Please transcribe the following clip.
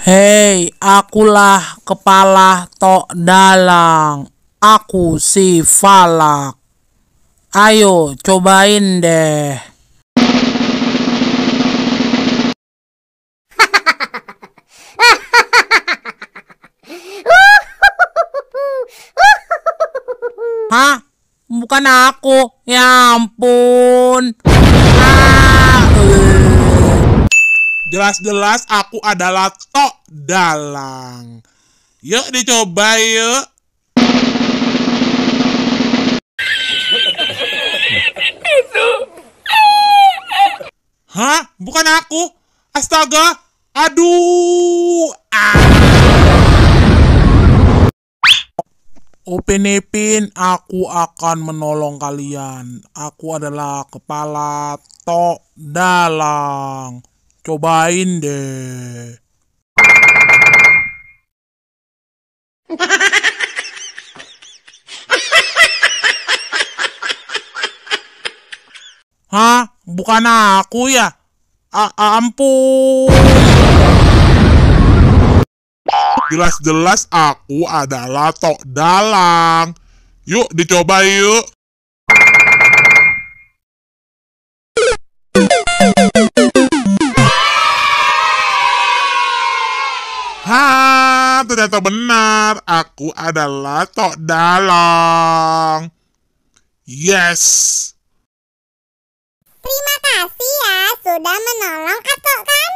Hei, akulah kepala Tok Dalang. Aku si Falak. Ayo, cobain deh. Hah? Bukan aku. Ya ampun. Jelas-jelas aku adalah Tok Dalang. Yuk dicoba yuk. Hah? Bukan aku. Astaga. Aduh. Upin Ipin, aku akan menolong kalian. Aku adalah kepala Tok Dalang. Cobain deh. Hah? Bukan aku ya? Ampun. Jelas-jelas aku adalah Tok Dalang. Yuk dicoba yuk. Ternyata benar. Aku adalah Tok Dalang. Yes. Terima kasih ya sudah menolong atuk kami.